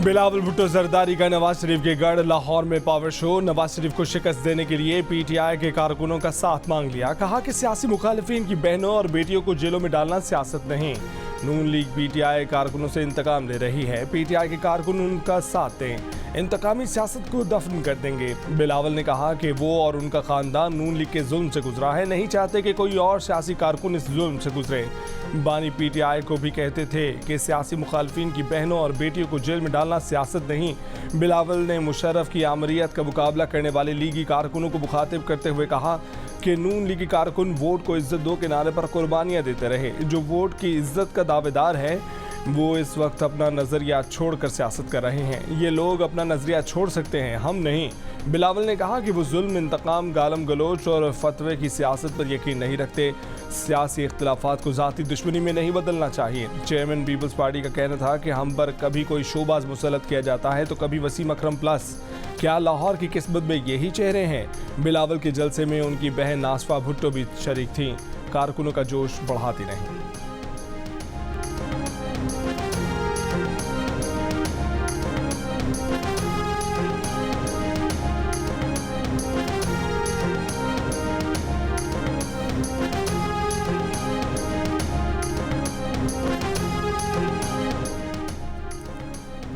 बिलावल भुट्टो जरदारी का नवाज शरीफ के गढ़ लाहौर में पावर शो। नवाज शरीफ को शिकस्त देने के लिए पीटीआई के कारकुनों का साथ मांग लिया। कहा कि सियासी मुखालिफिन की बहनों और बेटियों को जेलों में डालना सियासत नहीं। नून लीग पीटीआई कारकुनों से इंतकाम ले रही है। पीटीआई के कारकुन उनका साथ दें, इंतकामी सियासत को दफन कर देंगे। बिलावल ने कहा कि वो और उनका खानदान नून लीग के जुल्म से गुजरा है, नहीं चाहते कि कोई और सियासी कारकुन इस जुल्म से गुजरे। बानी पीटीआई को भी कहते थे कि सियासी मुखालिफिन की बहनों और बेटियों को जेल में डालना सियासत नहीं। बिलावल ने मुशर्रफ की आमरीत का मुकाबला करने वाले लीगी कारकुनों को मुखातिब करते हुए कहा कि नून लीगी कारकुन वोट को इज्जत दो के नारे पर कुर्बानियां देते रहे। जो वोट की इज्जत का दावेदार है वो इस वक्त अपना नज़रिया छोड़कर सियासत कर रहे हैं। ये लोग अपना नज़रिया छोड़ सकते हैं, हम नहीं। बिलावल ने कहा कि वो जुल्म, इंतकाम, गालम गलोच और फतवे की सियासत पर यकीन नहीं रखते। सियासी इख्तिलाफात को ज़ाती दुश्मनी में नहीं बदलना चाहिए। चेयरमैन पीपल्स पार्टी का कहना था कि हम पर कभी कोई शोबाज मुसल्लत किया जाता है तो कभी वसीम अकरम प्लस। क्या लाहौर की किस्मत में यही चेहरे हैं? बिलावल के जलसे में उनकी बहन नासफा भुट्टो भी शरीक थी। कारकुनों का जोश बढ़ाती रहीं।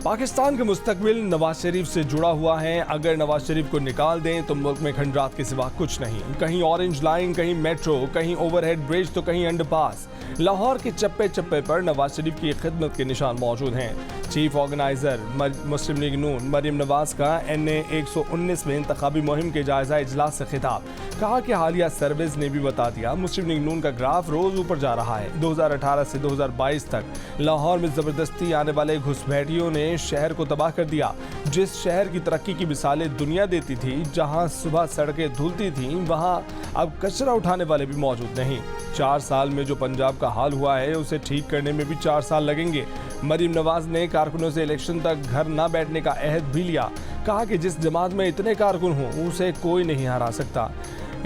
पाकिस्तान का मुस्तकबिल नवाज शरीफ से जुड़ा हुआ है। अगर नवाज शरीफ को निकाल दें तो मुल्क में खंडरात के सिवा कुछ नहीं। कहीं ऑरेंज लाइन, कहीं मेट्रो, कहीं ओवरहेड ब्रिज तो कहीं अंडरपास। लाहौर के चप्पे चप्पे पर नवाज शरीफ की खिदमत के निशान मौजूद हैं। चीफ ऑर्गेनाइजर मुस्लिम लीग नून मरीम नवाज का NA 119 में इंतखाबी मुहिम के जायजा इजलास से खिताब। कहा कि हालिया सर्विस ने भी बता दिया मुस्लिम लीग नून का ग्राफ रोज ऊपर जा रहा है। 2018 से 2022 तक लाहौर में जबरदस्ती आने वाले घुसपैठियों ने शहर को तबाह कर दिया। जिस शहर की तरक्की की मिसालें दुनिया देती थी, जहां सुबह सड़कें धुलती थीं, वहां अब कचरा उठाने वाले भी मौजूद नहीं। 4 साल में जो पंजाब का हाल हुआ है उसे ठीक करने में भी 4 साल लगेंगे। मरीम नवाज ने कारकुनों से इलेक्शन तक घर न बैठने का अहद भी लिया। कहा कि जिस जमात में इतने कारकुन हों उसे कोई नहीं हरा सकता।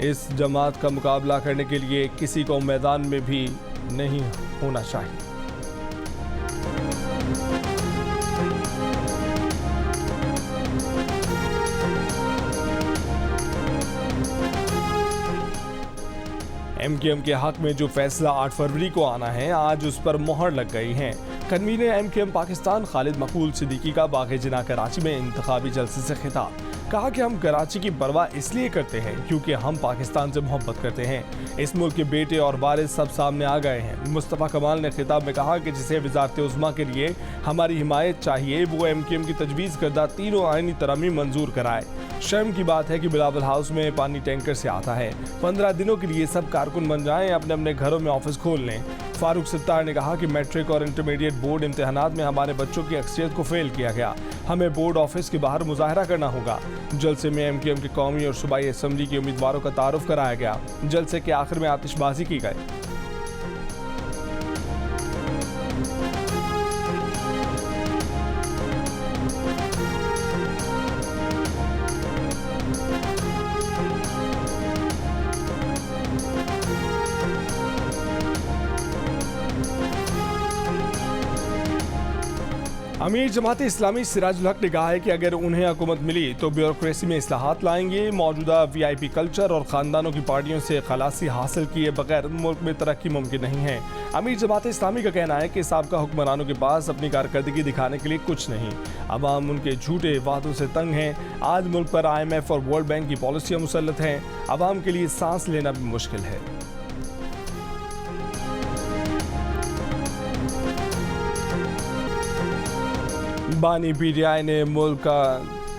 इस जमात का मुकाबला करने के लिए किसी को मैदान में भी नहीं होना चाहिए। MKM के हक में जो फैसला 8 फरवरी को आना है, आज उस पर मोहर लग गई है। कन्वीनर MKM पाकिस्तान खालिद मकबूल सिद्दीकी का बाग़ जिना कराची में इंतखाबी जलसे से खिताब। कहा कि हम कराची की परवाह इसलिए करते हैं क्योंकि हम पाकिस्तान से मोहब्बत करते हैं। इस मुल्क के बेटे और वारिस सब सामने आ गए हैं। मुस्तफ़ा कमाल ने खिताब में कहा कि जिसे वज़ारत उज़्मा के लिए हमारी हिमायत चाहिए वो MKM की तजवीज़ करदा तीनों आईनी तरमीम मंजूर कराए। शर्म की बात है कि बिलावल हाउस में पानी टैंकर से आता है। 15 दिनों के लिए सब कारकुन बन जाएं, अपने अपने घरों में ऑफिस खोल लें। फारूक सत्तार ने कहा कि मैट्रिक और इंटरमीडिएट बोर्ड इम्तिहानात में हमारे बच्चों की अक्सरियत को फेल किया गया। हमें बोर्ड ऑफिस के बाहर मुजाहरा करना होगा। जलसे में MKM के कौमी और सूबाई असम्बली के उम्मीदवारों का तारुफ कराया गया। जलसे के आखिर में आतिशबाजी की गई। अमीर जमात इस्लामी सिराजुल हक ने कहा है कि अगर उन्हें हुकूमत मिली तो ब्यूरोक्रेसी में इस्लाहात लाएंगे। मौजूदा VIP कल्चर और ख़ानदानों की पार्टियों से खलासी हासिल किए बगैर मुल्क में तरक्की मुमकिन नहीं है। अमीर जमात इस्लामी का कहना है कि साबका हुक्मरानों के पास अपनी कारकर्दगी दिखाने के लिए कुछ नहीं। अवाम उनके झूठे वादों से तंग हैं। आज मुल्क पर IMF और वर्ल्ड बैंक की पॉलिसियाँ मुसल्लत हैं। अवाम के लिए सांस लेना भी मुश्किल है। बानी पीटीआई ने मुल्क का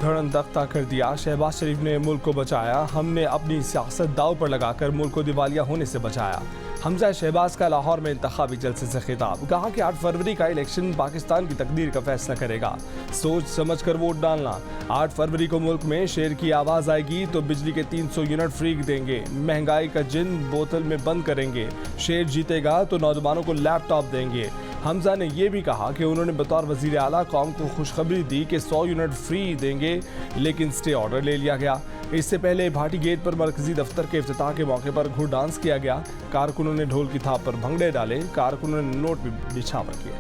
धड़न दख्ता कर दिया। शहबाज शरीफ ने मुल्क को बचाया। हमने अपनी सियासत दाव पर लगाकर मुल्क को दिवालिया होने से बचाया। हमजा शहबाज का लाहौर में इंतखाबी जलसे से खिताब। कहा कि 8 फरवरी का इलेक्शन पाकिस्तान की तकदीर का फैसला करेगा। सोच समझ कर वोट डालना। 8 फरवरी को मुल्क में शेर की आवाज़ आएगी तो बिजली के 300 यूनिट फ्री देंगे। महंगाई का जिन बोतल में बंद करेंगे। शेर जीतेगा तो नौजवानों को लैपटॉप देंगे। हमजा ने यह भी कहा कि उन्होंने बतौर वज़ीर आला कौम को खुशखबरी दी कि 100 यूनिट फ्री देंगे, लेकिन स्टे ऑर्डर ले लिया गया। इससे पहले भाटी गेट पर मरकजी दफ्तर के इफ्तिताह के मौके पर घुड़ डांस किया गया। कारकुनों ने ढोल की थाप पर भंगड़े डाले। कारकुनों ने नोट भी निछावर किए।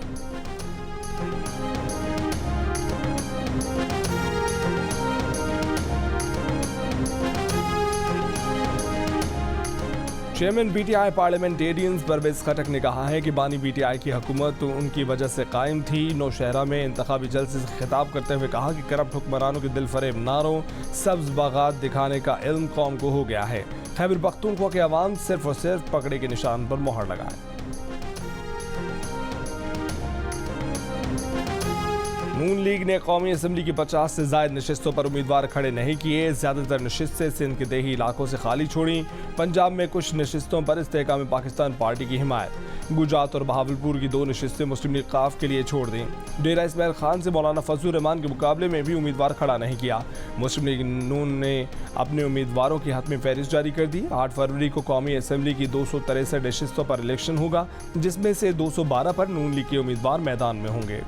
चेयरमैन पीटीआई पार्लियामेंटेरियंस परवेज खटक ने कहा है कि बानी पीटीआई की हुकूमत तो उनकी वजह से कायम थी। नौशहरा में इंतखाबी जलसे से खिताब करते हुए कहा कि करप्ट हुक्मरानों के दिल फरेब नारों सब्ज बागात दिखाने का इल्म कौम को हो गया है। खैबर पख्तूनख्वा के अवाम सिर्फ और सिर्फ पकड़े के निशान पर मोहर लगाए। नून लीग ने कौमी असम्बली की 50 से ज्यादा नशिस्तों पर उम्मीदवार खड़े नहीं किए। ज्यादातर नशिस्तें सिंध के देही इलाकों से खाली छोड़ी। पंजाब में कुछ नशिस्तों पर इस्तेहकाम पाकिस्तान पार्टी की हिमायत। गुजरात और बहावलपुर की 2 नशिस्तें मुस्लिम लीग काफ के लिए छोड़ दी। डेरा इस्माइल खान से मौलाना फजलुर रहमान के मुकाबले में भी उम्मीदवार खड़ा नहीं किया। मुस्लिम लीग नून ने अपने उम्मीदवारों की हतमी फहरिस्त जारी कर दी। 8 फरवरी को कौमी असम्बली की 263 नशिस्तों पर इलेक्शन होगा, जिसमें से 212 पर नून लीग के उम्मीदवार मैदान में होंगे।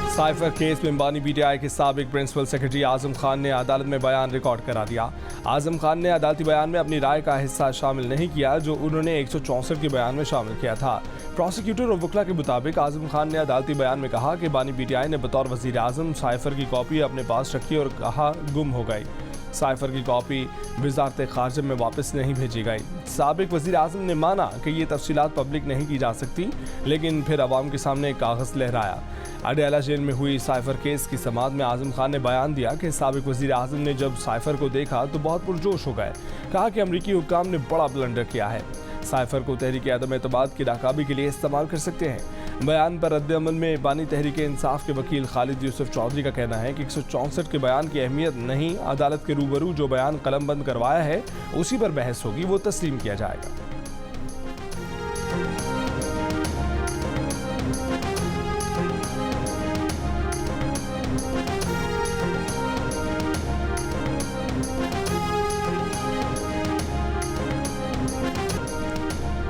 साइफर केस में बानी पीटीआई के साबिक प्रिंसिपल सेक्रेटरी आजम खान ने अदालत में बयान रिकॉर्ड करा दिया। आजम खान ने अदालती बयान में अपनी राय का हिस्सा शामिल नहीं किया जो उन्होंने 164 के बयान में शामिल किया था। प्रोसिक्यूटर और वकला के मुताबिक आजम खान ने अदालती बयान में कहा कि बानी पीटीआई ने बतौर वजीर आजम साइफर की कॉपी अपने पास रखी और कहा गुम हो गई। साइफर की कॉपी वजारत खारजा में वापस नहीं भेजी गई। साबिक वजीर आजम ने माना कि ये तफसीलात पब्लिक नहीं की जा सकती, लेकिन फिर अवाम के सामने एक कागज़ लहराया। अडयाला जेल में हुई साइफर केस की समाअत में आजम खान ने बयान दिया कि साबिक वजीर आजम ने जब साइफर को देखा तो बहुत पुरजोश हो गए। कहा कि अमरीकी हुक्काम ने बड़ा ब्लंडर किया है। साइफर को तहरीक अदम एतमाद की नाकामी के लिए इस्तेमाल कर सकते हैं। बयान पर रद्द-ए-अमल में बानी तहरीक इंसाफ के वकील खालिद यूसुफ चौधरी का कहना है कि 164 के बयान की अहमियत नहीं, अदालत के रूबरू जो बयान कलमबंद करवाया है उसी पर बहस होगी, वो तस्लीम किया जाएगा।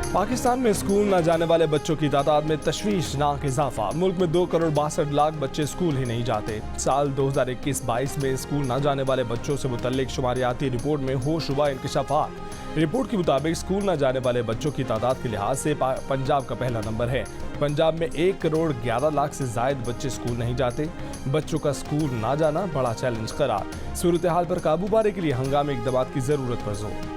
पाकिस्तान में स्कूल न जाने वाले बच्चों की तादाद में तशवीशनाक इजाफा। मुल्क में 2 करोड़ 62 लाख बच्चे स्कूल ही नहीं जाते। साल 2021-22 में स्कूल न जाने वाले बच्चों से मुतल्लिक शुमारियाती रिपोर्ट में होशरुबा इंकशाफात। रिपोर्ट के मुताबिक स्कूल न जाने वाले बच्चों की तादाद के लिहाज से पंजाब का पहला नंबर है। पंजाब में 1 करोड़ 11 लाख से जायद बच्चे स्कूल नहीं जाते। बच्चों का स्कूल ना जाना बड़ा चैलेंज करार। सूरत हाल पर काबू पाने के लिए हंगामी इक़दामात की जरूरत पर जोर।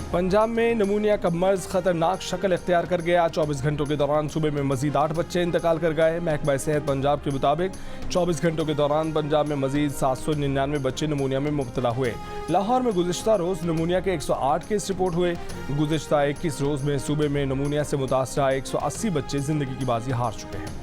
पंजाब में नमूनिया का मर्ज खतरनाक शक्ल इख्तियार कर गया। 24 घंटों के दौरान सूबे में मजीद 8 बच्चे इंतकाल कर गए। महकमा सेहत पंजाब के मुताबिक 24 घंटों के दौरान पंजाब में मजीद 799 बच्चे नमूनिया में मुब्तला हुए। लाहौर में गुज़िश्ता रोज़ नमूनिया के 108 केस रिपोर्ट हुए। गुज़िश्ता 21 रोज़ में सूबे में नमूनिया से मुतासरा 180 बच्चे जिंदगी की बाजी हार चुके हैं।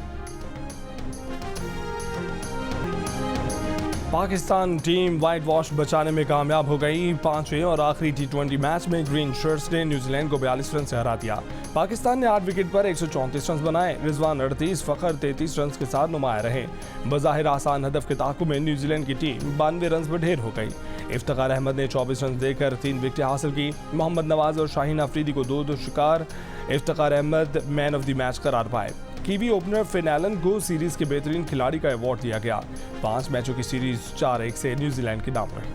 पाकिस्तान टीम वाइट वॉश बचाने में कामयाब हो गई। 5वें और आखिरी T20 मैच में ग्रीन शर्ट्स ने न्यूजीलैंड को 42 रन से हरा दिया। पाकिस्तान ने 8 विकेट पर 134 रन बनाए। रिजवान 38, फखर 33 रन के साथ नुमाया रहे। बज़ाहिर आसान हदफ के ताक़ुब में न्यूजीलैंड की टीम 92 रन पर ढेर हो गई। इफ्तिखार अहमद ने 24 रन देकर 3 विकेटें हासिल की। मोहम्मद नवाज और शाहीन अफरीदी को 2-2 शिकार। Iftikhar Ahmed man of the match करार पाए। कीवी ओपनर फिन एलन को सीरीज के बेहतरीन खिलाड़ी का अवार्ड दिया गया। 5 मैचों की सीरीज 4-1 से न्यूजीलैंड के नाम रही।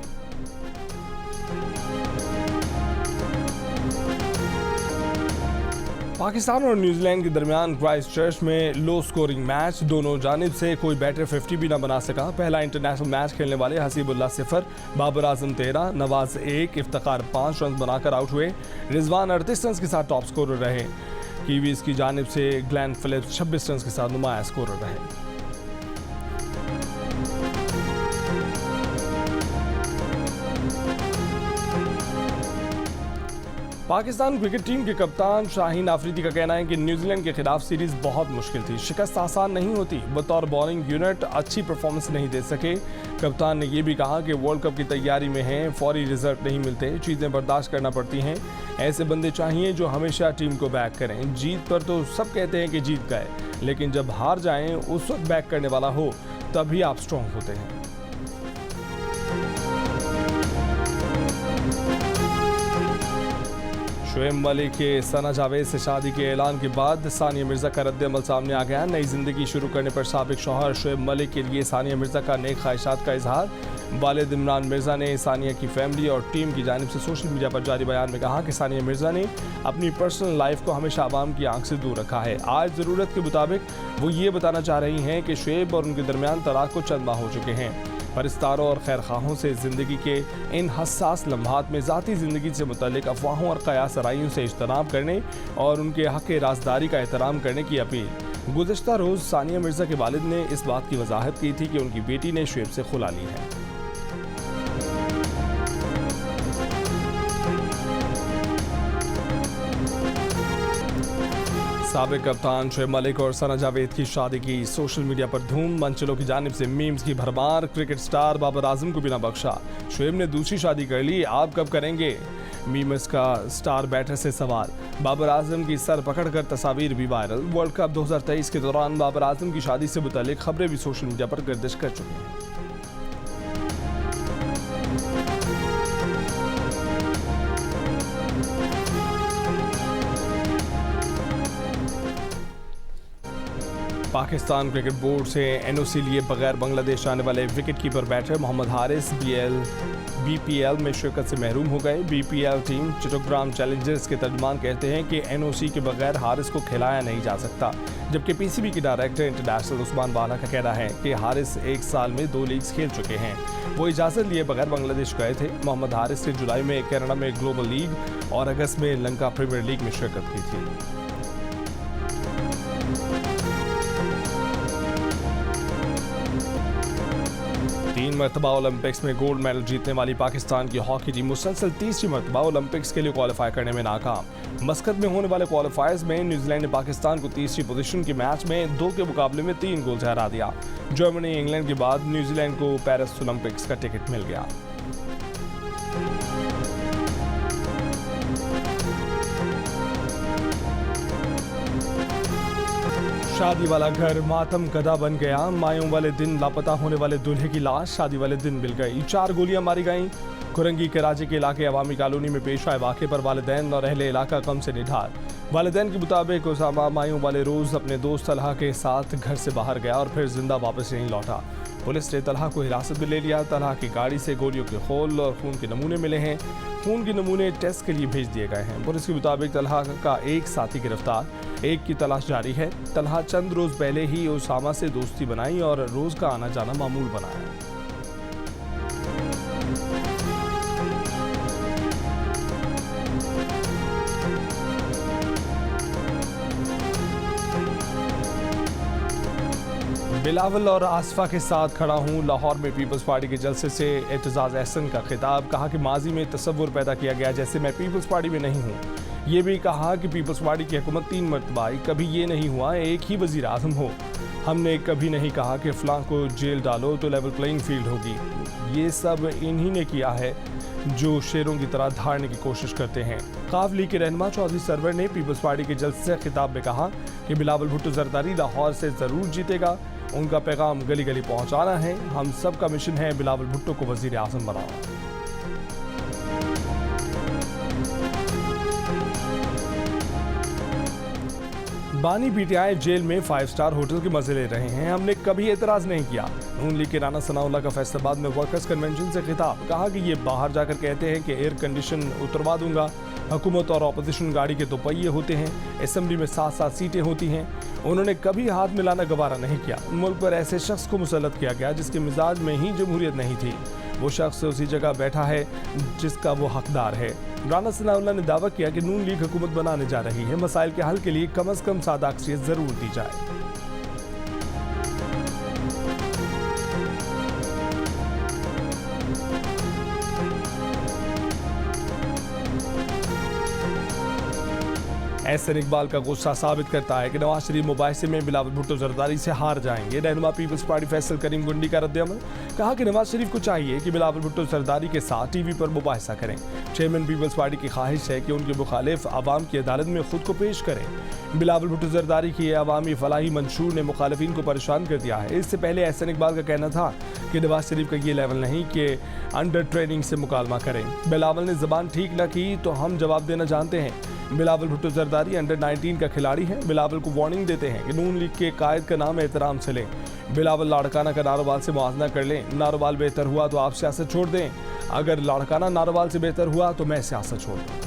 पाकिस्तान और न्यूजीलैंड के दरमियान क्राइस्ट चर्च में लो स्कोरिंग मैच। दोनों जानिब से कोई बैटर 50 भी न बना सका। पहला इंटरनेशनल मैच खेलने वाले हसीबुल्लाह 0, बाबर आजम 13, नवाज 1, इफ्तिखार 5 रन बनाकर आउट हुए। रिजवान 38 रन के साथ टॉप स्कोरर रहे। कीवीज की जानिब से ग्लेन फिलिप्स 26 रन के साथ नुमाया स्कोरर रहे। पाकिस्तान क्रिकेट टीम के कप्तान शाहीन अफरीदी का कहना है कि न्यूजीलैंड के खिलाफ सीरीज बहुत मुश्किल थी। शिकस्त आसान नहीं होती। बतौर बॉलिंग यूनिट अच्छी परफॉर्मेंस नहीं दे सके। कप्तान ने यह भी कहा कि वर्ल्ड कप की तैयारी में हैं, फौरी रिजल्ट नहीं मिलते, चीज़ें बर्दाश्त करना पड़ती हैं। ऐसे बंदे चाहिए जो हमेशा टीम को बैक करें। जीत पर तो सब कहते हैं कि जीत गए, लेकिन जब हार जाएं उस वक्त बैक करने वाला हो तभी आप स्ट्रॉन्ग होते हैं। शोएब मलिक के सना जावेद से शादी के ऐलान के बाद सानिया मिर्जा का रद्द-ए-अमल सामने आ गया। नई जिंदगी शुरू करने पर साबिक शौहर शोएब मलिक के लिए सानिया मिर्जा का नेक ख्वाहिशात का इजहार। वालिद इमरान मिर्जा ने सानिया की फैमिली और टीम की जानिब से सोशल मीडिया पर जारी बयान में कहा कि सानिया मिर्जा ने अपनी पर्सनल लाइफ को हमेशा आवाम की आंख से दूर रखा है। आज ज़रूरत के मुताबिक वो ये बताना चाह रही हैं कि शोएब और उनके दरमियान तलाक को चंद माह हो चुके हैं। परिस्तारों और खैर खाहों से ज़िंदगी के इन हसास लम्हात में ज़ाती ज़िंदगी से मुतल्लिक अफवाहों और क़यास आराइयों से इज्तनाब करने और उनके हक़ राज़दारी का एहतराम करने की अपील। गुज़िश्ता रोज़ सानिया मिर्ज़ा के वालिद ने इस बात की वजाहत की थी कि उनकी बेटी ने शोएब से खुला ली है। साबिक कप्तान शोएब मलिक और सना जावेद की शादी की सोशल मीडिया पर धूम। मंचलों की जानिब से मीम्स की भरमार। क्रिकेट स्टार बाबर आजम को बिना बख्शा, शोएब ने दूसरी शादी कर ली, आप कब करेंगे? मीम्स का स्टार बैटर से सवाल। बाबर आजम की सर पकड़कर तस्वीर भी वायरल। वर्ल्ड कप 2023 के दौरान बाबर आजम की शादी से मुतल्लिक खबरें भी सोशल मीडिया पर गर्दिश कर चुकी हैं। पाकिस्तान क्रिकेट बोर्ड से एनओसी लिए बगैर बांग्लादेश आने वाले wicket keeper batter Mohammad Haris BPL में शिरकत से महरूम हो गए। बीपीएल टीम चट्टग्राम चैलेंजर्स के तर्जमान कहते हैं कि एनओसी के बगैर हारिस को खिलाया नहीं जा सकता, जबकि पीसीबी के डायरेक्टर इंटरनेशनल उस्मान वाला का कहना है कि हारिस एक साल में 2 लीग्स खेल चुके हैं। वो इजाज़त लिए बगैर बांग्लादेश गए थे। मोहम्मद हारिस ने जुलाई में कनाडा में ग्लोबल लीग और अगस्त में लंका प्रीमियर लीग में शिरकत की थी। 3 मरतबा ओलंपिक्स में गोल्ड मेडल जीतने वाली पाकिस्तान की हॉकी टीम मुसलसल तीसरी मरतबा ओलंपिक्स के लिए क्वालिफाई करने में नाकाम। मस्कत में होने वाले क्वालिफायर्स में न्यूजीलैंड ने पाकिस्तान को तीसरी पोजीशन के मैच में 2 के मुकाबले में 3 गोल से हरा दिया। जर्मनी इंग्लैंड के बाद न्यूजीलैंड को पेरिस ओलंपिक्स का टिकट मिल गया। शादी वाला घर मातम गदा बन गया। मायों वाले दिन लापता होने वाले दूल्हे की लाश शादी वाले दिन मिल गई। 4 गोलियां मारी गईं। कुरंगी कराची के इलाके अवामी कॉलोनी में पेश आए वाक़े पर वालिदैन और अहले इलाका गम से निढार। वालिदैन के मुताबिक उसामा मायों वाले रोज़ अपने दोस्त तलहा के साथ घर से बाहर गया और फिर जिंदा वापस नहीं लौटा। पुलिस ने तलहा को हिरासत में ले लिया। तलहा की गाड़ी से गोलियों के खोल और खून के नमूने मिले हैं। खून के नमूने टेस्ट के लिए भेज दिए गए हैं। पुलिस के मुताबिक तलहा का एक साथी गिरफ्तार, एक की तलाश जारी है। तलहा चंद रोज पहले ही उसामा से दोस्ती बनाई और रोज का आना जाना मामूल बनाया। बिलावल और आसफा के साथ खड़ा हूँ। लाहौर में पीपल्स पार्टी के जलसे से एतजाज अहसन का खिताब। कहा कि माजी में तस्वुर पैदा किया गया जैसे मैं पीपल्स पार्टी में नहीं हूँ। ये भी कहा कि पीपल्स पार्टी की हुकूमत 3 मरतबा आई, कभी ये नहीं हुआ एक ही वज़ीर आज़म हो। हमने कभी नहीं कहा कि फ़लाँ को जेल डालो तो लेवल प्लेइंग फील्ड होगी। ये सब इन्हीं ने किया है जो शेरों की तरह धारने की कोशिश करते हैं। काफ लीग के रहनुमा चौधरी सरवर ने पीपल्स पार्टी के जलसे से खिताब में कहा कि बिलावल भुट्टो जरदारी लाहौर से ज़रूर जीतेगा। उनका पैगाम गली गली पहुँचाना है। हम सब का मिशन है बिलावल भुट्टो को वज़ीर आज़म बनाना। बानी पीटीआई जेल में 5 स्टार होटल के मजे ले रहे हैं। हमने कभी एतराज नहीं किया। नून लीग के राना सनाउल्लाह का फैसलाबाद में वर्कर्स कन्वेंशन से खिताब। कहा कि ये बाहर जाकर कहते हैं कि एयर कंडीशन उतरवा दूंगा। हुकूमत और अपोजिशन गाड़ी के 2 पहिए होते हैं। असेंबली में 7-7 सीटें होती हैं। उन्होंने कभी हाथ मिलाना गवारा नहीं किया। मुल्क पर ऐसे शख्स को मुसल्लत किया गया जिसके मिजाज में ही जमहूरियत नहीं थी। वो शख्स उसी जगह बैठा है जिसका वो हकदार है। राना सनाउल्लाह ने दावा किया कि नून लीग हुकूमत बनाने जा रही है। मसाइल के हल के लिए कम अज कम सादा अक्सरियत जरूर दी जाए। एहसन इकबाल का गुस्सा साबित करता है कि नवाज शरीफ मुबाहिसे में बिलावल भुट्टो जरदारी से हार जाएंगे। रहनुमा पीपल्स पार्टी फैसल करीम गुंडी का रद्द-ए-अमल, कहा कि नवाज शरीफ को चाहिए कि बिलावल भुट्टो जरदारी के साथ टीवी पर मुबाहिसा करें। चेयरमैन पीपल्स पार्टी की ख्वाहिश है कि उनके मुखालिफ आवाम की अदालत में खुद को पेश करें। बिलावल भुट्टो जरदारी की अवामी फलाही मंशूर ने मुखालिफिन को परेशान कर दिया है। इससे पहले एहसन इकबाल का कहना था कि नवाज शरीफ का ये लेवल नहीं कि अंडर ट्रेनिंग से मुकालमा करें। बिलावल ने जबान ठीक न की तो हम जवाब देना जानते हैं। बिलावल भुट्टो जरदारी अंडर 19 का खिलाड़ी है। बिलावल को वार्निंग देते हैं कि नून लीग के कायद का नाम एहतराम से लें। बिलावल लाड़काना का नारोवाल से मुआवजा कर लें। नारोवाल बेहतर हुआ तो आप सियासत छोड़ दें, अगर लाड़काना नारोवाल से बेहतर हुआ तो मैं सियासत छोड़ दूं।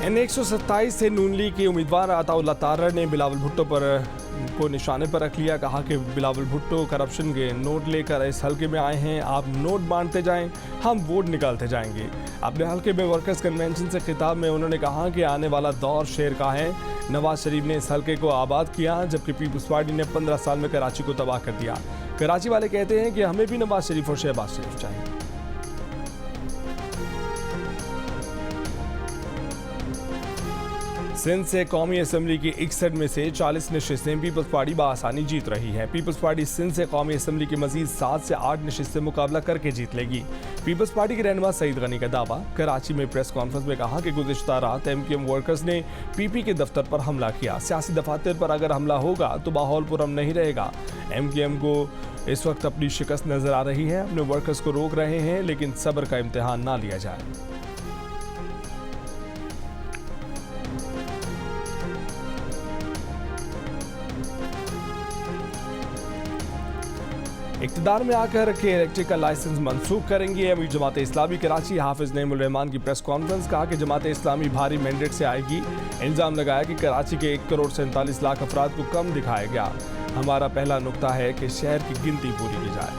N127 से नून लीग के उम्मीदवार अताउल्लाह तारर ने बिलावल भुट्टो को निशाने पर रख लिया। कहा कि बिलावल भुट्टो करप्शन के नोट लेकर इस हल्के में आए हैं, आप नोट बांटते जाएं, हम वोट निकालते जाएंगे। अपने हल्के में वर्कर्स कन्वेंशन से खिताब में उन्होंने कहा कि आने वाला दौर शेर का है। नवाज शरीफ ने इस हल्के को आबाद किया, जबकि पीपल्स पार्टी ने 15 साल में कराची को तबाह कर दिया। कराची वाले कहते हैं कि हमें भी नवाज शरीफ और शहबाज शरीफ चाहिए। सिंध से कौमी असम्बली की 61 में से 40 नशिस्तें पीपल्स पार्टी बआसानी जीत रही है। पीपल्स पार्टी सिंध से कौमी असम्बली की मजीद 7 से 8 नशिस्तें मुकाबला करके जीत लेगी। पीपल्स पार्टी के रहनुमा सईद गनी का दावा। कराची में प्रेस कॉन्फ्रेंस में कहा कि गुज़िश्ता रात MQM वर्कर्स ने PP के दफ्तर पर हमला किया। सियासी दफातर पर अगर हमला होगा तो माहौल पुरअमन नहीं रहेगा। MQM को इस वक्त अपनी शिकस्त नजर आ रही है, अपने वर्कर्स को रोक रहे हैं, लेकिन सब्र का इम्तिहान ना लिया जाए। इक़्तिदार में आकर के इलेक्ट्रिक का लाइसेंस मनसूख करेंगे। अमीर जमात इस्लामी कराची हाफिज नईमुल रहमान की प्रेस कॉन्फ्रेंस। कहा कि जमात इस्लामी भारी मैंडेट से आएगी। इल्ज़ाम लगाया कि कराची के 1 करोड़ 47 लाख अफराद को कम दिखाया गया। हमारा पहला नुक्ता है कि शहर की गिनती पूरी की जाए।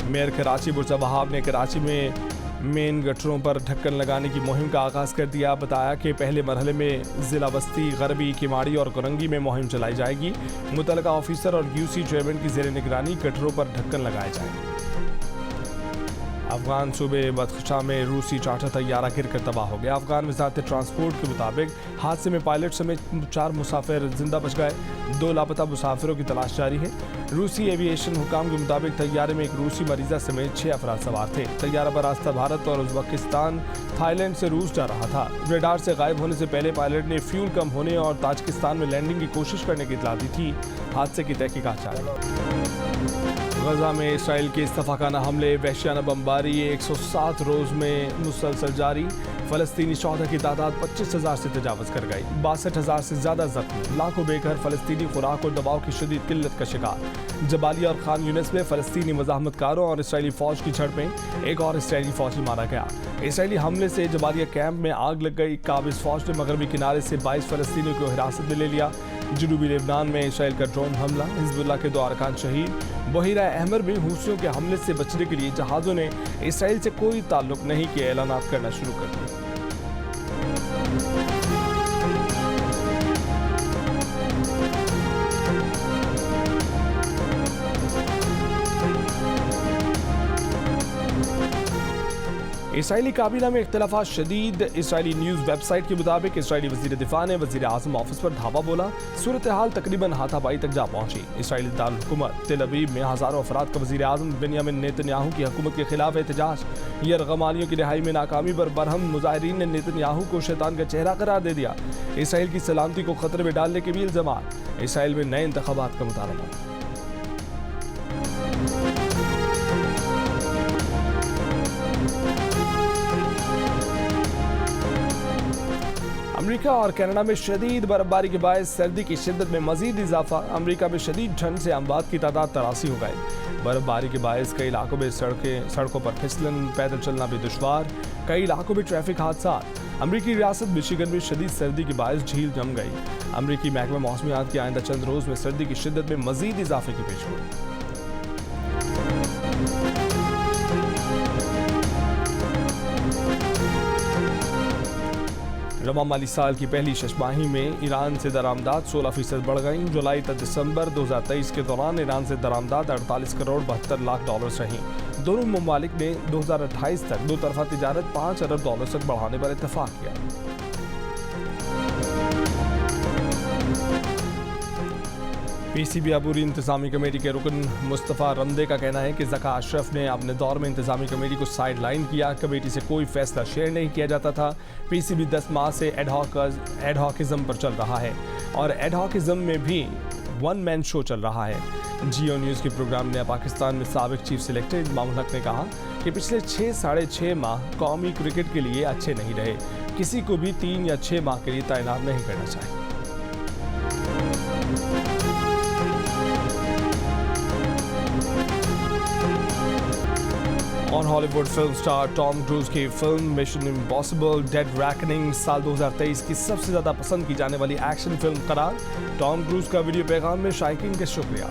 मेयर कराची बुरसा वहाब ने कराची में मेन गटरों पर ढक्कन लगाने की मुहिम का आगाज़ कर दिया। बताया कि पहले मरहले में ज़िला बस्ती, गरबी, किमाड़ी और कोरंगी में मुहिम चलाई जाएगी। मुतलका ऑफिसर और UC चेयरमैन की ज़ेर निगरानी गटरों पर ढक्कन लगाए जाएंगे। अफगान सूबे बदख्शां में रूसी चार्टर तैयारा गिरकर तबाह हो गया। अफगान वज़ारत ट्रांसपोर्ट के मुताबिक हादसे में पायलट समेत 4 मुसाफिर जिंदा बच गए। 2 लापता मुसाफिरों की तलाश जारी है। रूसी एविएशन हुकाम के मुताबिक तैयारे में एक रूसी मरीजा समेत 6 अफराद सवार थे। तैयारा बरास्ता भारत और उज़्बेकिस्तान, थाईलैंड से रूस जा रहा था। रेडार से गायब होने से पहले पायलट ने फ्यूल कम होने और ताजिकिस्तान में लैंडिंग की कोशिश करने की इत्तला दी थी। हादसे की तहकीकात जारी। गजा में इसराइल के इस्तफाकाना हमले, वहशियाना बमबारी 107 रोज में मुसलसल जारी। फलस्तीनी शौहदा की तादाद 25,000 से तजावज़ कर गई। 62,000 से ज़्यादा जख्मी। लाखों बेघर फलस्तीनी खुराक और दबाव की शदीद किल्लत का शिकार। जबालिया और खान यूनिस में फलस्तीनी मज़ाहमतकारों और इसराइली फ़ौज की झड़पें। एक और इसराइली फ़ौजी मारा गया। इसराइली हमले से जबालिया कैंप में आग लग गई। काबिज़ फ़ौज ने मगरबी किनारे से 22 फलस्तीनियों को हिरासत में ले लिया। जनूबी लेबनान में इसराइल का ड्रोन हमला, हिज़्बुल्लाह के 2 अरकान शहीद। बहीरा अहमर में हूथियों के हमले से बचने के लिए जहाज़ों ने इसराइल से कोई ताल्लुक नहीं के ऐलानात करना शुरू कर दिए। इसराइली काबीना में इख्तिलाफात शदीद। इसराइली न्यूज़ वेबसाइट के मुताबिक इसराइली वज़ीर दिफा ने वज़ीर आज़म ऑफिस पर धावा बोला। सूरत हाल तकरीबन हाथापाई तक जा पहुंची। इसराइली दारुल हुकूमत तेल अवीव में हज़ारों अफराद का वज़ीर आज़म बेंयामिन नेतन्याहू की हुकूमत के खिलाफ एहतजाज। यरगमालियों की रिहाई में नाकामी पर बरहम मुजाहिरीन ने नेतन्याहू को शैतान का चेहरा करार दे दिया। इसराइल की सलामती को खतरे में डालने के भी इल्ज़ामात। इसराइल में नए इंतखाबात का मुतालबा। अमेरिका और कनाडा में शदीद बर्फबारी के बायस सर्दी की शिद्दत में मजीद इजाफा। अमेरिका में शदीद ठंड से अमवात की तादाद 83 हो गए। बर्फबारी के बायस कई इलाकों में सड़कों पर फिसलन, पैदल चलना भी दुश्वार। कई इलाकों में ट्रैफिक हादसा। अमेरिकी रियासत मिशिगन में शदीद सर्दी के बायस झील जम गई। अमेरिकी महकमा मौसमियात की आइंदा चंद रोज में सर्दी की शिद्दत में मजीद इजाफे की पेशगोई। रवा माली साल की पहली छमाही में ईरान से दरामदाद 16% बढ़ गई। जुलाई तक दिसंबर 2023 के दौरान ईरान से दरामदाद 48 करोड़ 72 लाख डॉलर रही। दोनों ममालिक ने 2028 तक दो तरफा तिजारत 5 अरब डॉलर तक बढ़ाने पर इत्तेफाक किया। पीसीबी अबूरी इंतजामी कमेटी के रुकन मुस्तफ़ा रमदे का कहना है कि ज़का अशरफ ने अपने दौर में इंतजामी कमेटी को साइड लाइन किया। कमेटी से कोई फैसला शेयर नहीं किया जाता था। पीसीबी 10 माह से एडहॉकिज्म पर चल रहा है और एडहॉकिज्म में भी वन मैन शो चल रहा है। जियो न्यूज़ के प्रोग्राम ने पाकिस्तान में साबिक चीफ सिलेक्टर इमामुल हक ने कहा कि पिछले 6-6.5 माह कौमी क्रिकेट के लिए अच्छे नहीं रहे। किसी को भी 3 या 6 माह के लिए तैनात नहीं करना चाहिए। और Hollywood film star Tom Cruise की film Mission Impossible Dead Reckoning साल 2023 की सबसे ज़्यादा पसंद की जाने वाली एक्शन फिल्म करार। टॉम क्रूज का वीडियो पैगाम में शायकीन का शुक्रिया।